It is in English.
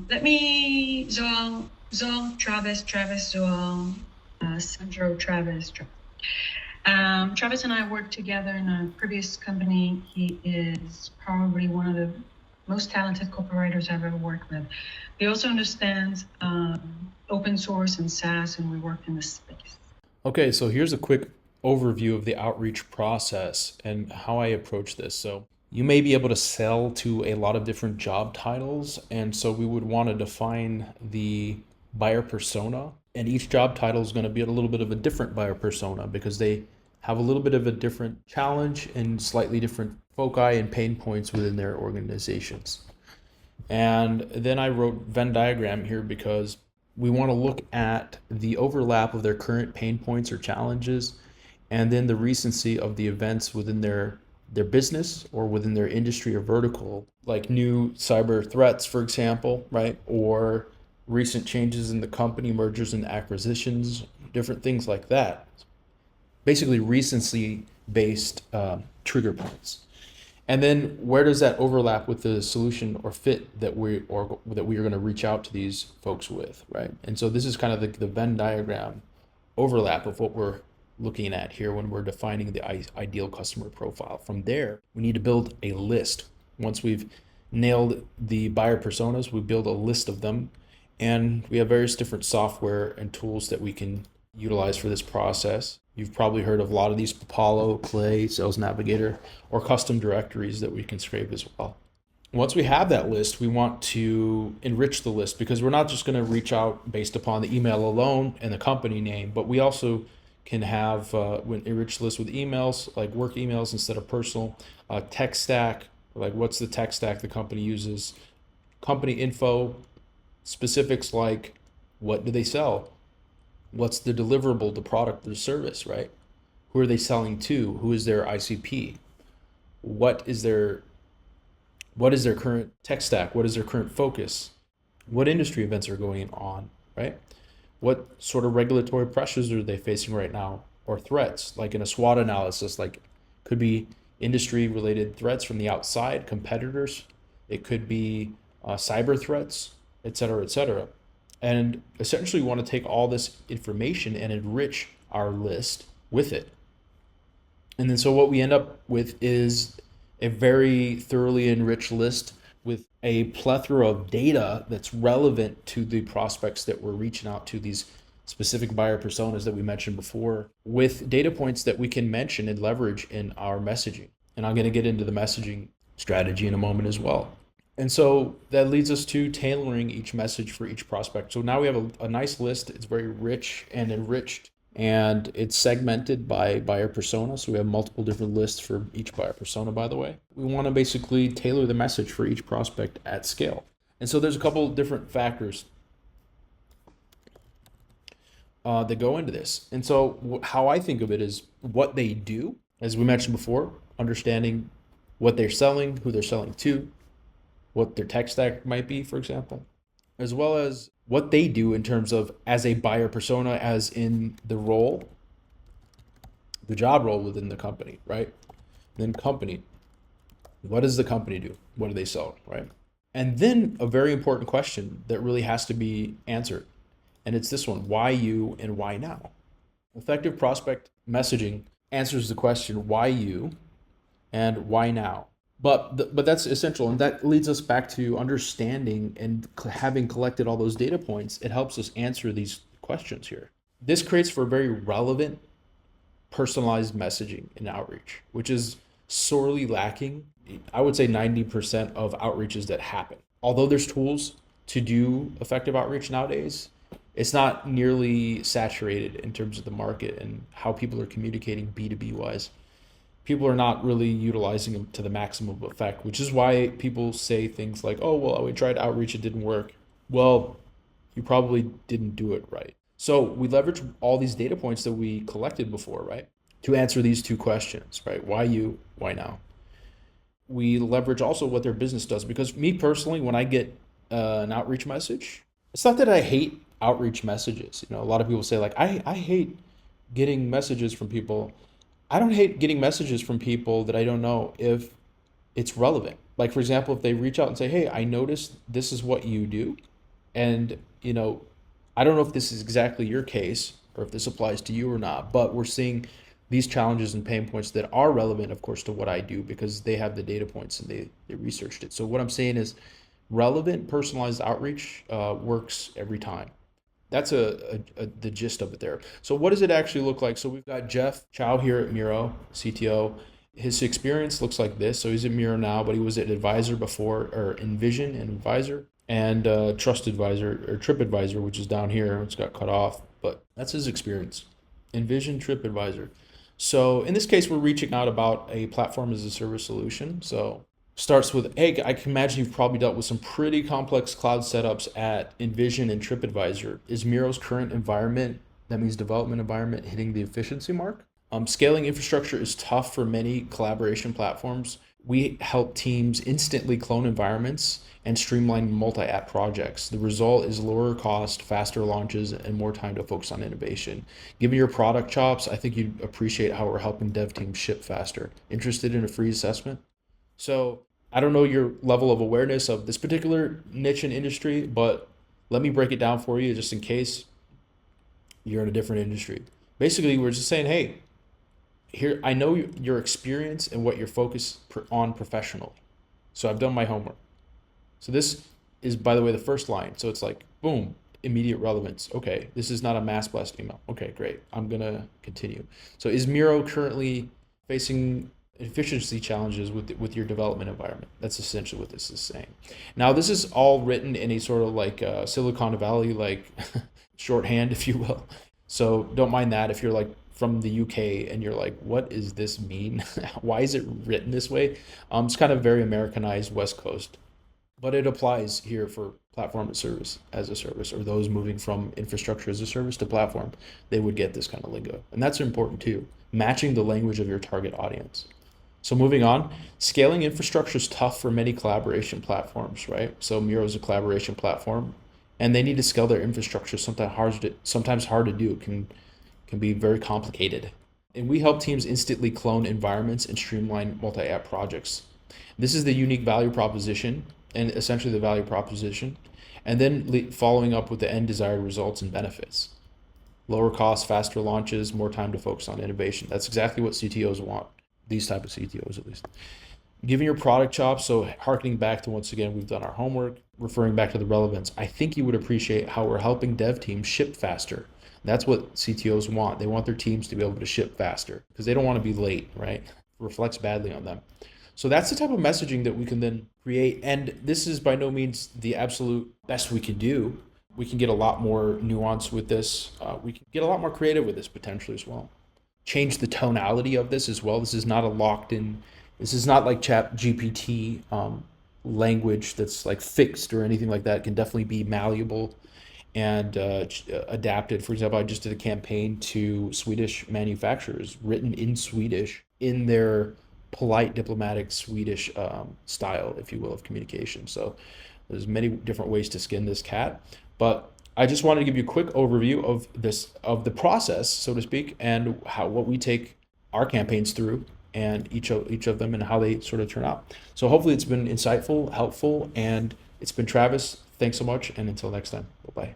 Let me, Zoal, Travis, Zoal, Sandro, Travis. Travis and I worked together in a previous company. He is probably one of the most talented copywriters I've ever worked with. He also understands open source and SaaS, and we worked in this space. Okay, so here's a quick overview of the outreach process and how I approach this. So you may be able to sell to a lot of different job titles, and so we would want to define the buyer persona. And each job title is going to be a little bit of a different buyer persona because they have a little bit of a different challenge and slightly different foci and pain points within their organizations. And then I wrote Venn diagram here because we want to look at the overlap of their current pain points or challenges and then the recency of the events within their business or within their industry or vertical, like new cyber threats, for example, right? Or recent changes in the company, mergers and acquisitions, different things like that. Basically, recency based trigger points. And then where does that overlap with the solution or fit that we are going to reach out to these folks with, right? And so this is kind of the Venn diagram overlap of what we're looking at here when we're defining the ideal customer profile. From there, we need to build a list. Once we've nailed the buyer personas, we build a list of them, and we have various different software and tools that we can utilize for this process. You've probably heard of a lot of these: Apollo, Clay, Sales Navigator, or custom directories that we can scrape as well. Once we have that list, we want to enrich the list because we're not just going to reach out based upon the email alone and the company name, but we also can have enrich the list with emails, like work emails instead of personal, tech stack, like what's the tech stack the company uses, company info, specifics like what do they sell, what's the deliverable, the product, the service, right? Who are they selling to? Who is their ICP? What is their current tech stack? What is their current focus? What industry events are going on, right? What sort of regulatory pressures are they facing right now, or threats? Like in a SWOT analysis, like could be industry related threats from the outside, competitors. It could be cyber threats, et cetera, et cetera. And essentially, we want to take all this information and enrich our list with it. And then so what we end up with is a very thoroughly enriched list with a plethora of data that's relevant to the prospects that we're reaching out to, these specific buyer personas that we mentioned before, with data points that we can mention and leverage in our messaging. And I'm going to get into the messaging strategy in a moment as well. And so that leads us to tailoring each message for each prospect. So now we have a nice list. It's very rich and enriched, and it's segmented by buyer persona. So we have multiple different lists for each buyer persona, by the way. We want to basically tailor the message for each prospect at scale. And so there's a couple different factors that go into this. And so how I think of it is what they do, as we mentioned before, understanding what they're selling, who they're selling to, what their tech stack might be, for example, as well as what they do in terms of as a buyer persona, as in the role, the job role within the company, right? Then company, what does the company do? What do they sell, right? And then a very important question that really has to be answered. And it's this one: why you and why now? Effective prospect messaging answers the question, why you and why now? But that's essential, and that leads us back to understanding and having collected all those data points. It helps us answer these questions here. This creates for very relevant, personalized messaging and outreach, which is sorely lacking. I would say 90% of outreaches that happen. Although there's tools to do effective outreach nowadays, it's not nearly saturated in terms of the market and how people are communicating B2B wise. People are not really utilizing them to the maximum effect, which is why people say things like, oh, well, we tried outreach, it didn't work. Well, you probably didn't do it right. So we leverage all these data points that we collected before, right, to answer these two questions, right? Why you, why now? We leverage also what their business does, because me personally, when I get an outreach message, it's not that I hate outreach messages. A lot of people say like, I hate getting messages from people. I don't hate getting messages from people that I don't know if it's relevant, Like, for example, if they reach out and say, hey, I noticed this is what you do, and I don't know if this is exactly your case or if this applies to you or not, but we're seeing these challenges and pain points that are relevant, of course, to what I do because they have the data points and they researched it. So what I'm saying is relevant personalized outreach works every time. That's the gist of it there. So what does it actually look like? So we've got Jeff Chow here at Miro, CTO. His experience looks like this. So he's at Miro now, but he was at Advisor before, or Envision and Advisor, and Trust Advisor or TripAdvisor, which is down here. It's got cut off, but that's his experience. Envision, TripAdvisor. So in this case, we're reaching out about a platform as a service solution. So starts with, hey, I can imagine you've probably dealt with some pretty complex cloud setups at Envision and TripAdvisor. Is Miro's current environment, that means development environment, hitting the efficiency mark? Scaling infrastructure is tough for many collaboration platforms. We help teams instantly clone environments and streamline multi-app projects. The result is lower cost, faster launches, and more time to focus on innovation. Given your product chops, I think you'd appreciate how we're helping dev teams ship faster. Interested in a free assessment? So I don't know your level of awareness of this particular niche and industry, but let me break it down for you just in case you're in a different industry. Basically, we're just saying, hey, here, I know your experience and what you're focused on professionally. So I've done my homework. So this is, by the way, the first line. So it's like, boom, immediate relevance. Okay, this is not a mass blast email. Okay, great. I'm going to continue. So is Miro currently facing efficiency challenges with your development environment? That's essentially what this is saying. Now, this is all written in a sort of like Silicon Valley, like shorthand, if you will. So don't mind that if you're like from the UK and you're like, what does this mean? Why is it written this way? It's kind of very Americanized West Coast, but it applies here for platform as a service, or those moving from infrastructure as a service to platform. They would get this kind of lingo, and that's important too. Matching the language of your target audience. So moving on, scaling infrastructure is tough for many collaboration platforms, right? So Miro is a collaboration platform, and they need to scale their infrastructure. Sometimes hard to do. It can be very complicated. And we help teams instantly clone environments and streamline multi-app projects. This is the unique value proposition, and essentially the value proposition, and then following up with the end desired results and benefits. Lower costs, faster launches, more time to focus on innovation. That's exactly what CTOs want. These type of CTOs, at least. Giving your product chops, so harkening back to, once again, we've done our homework, referring back to the relevance. I think you would appreciate how we're helping dev teams ship faster. That's what CTOs want. They want their teams to be able to ship faster because they don't want to be late, right? It reflects badly on them. So that's the type of messaging that we can then create. And this is by no means the absolute best we can do. We can get a lot more nuance with this. We can get a lot more creative with this potentially as well. Change the tonality of this as well. This is not a locked in, this is not like Chat GPT language that's like fixed or anything like that. It can definitely be malleable and adapted. For example, I just did a campaign to Swedish manufacturers written in Swedish in their polite diplomatic Swedish style, if you will, of communication. So there's many different ways to skin this cat, but I just wanted to give you a quick overview of the process, so to speak, and what we take our campaigns through, and each of them and how they sort of turn out. So hopefully it's been insightful, helpful, and it's been Travis. Thanks so much, and until next time, bye-bye.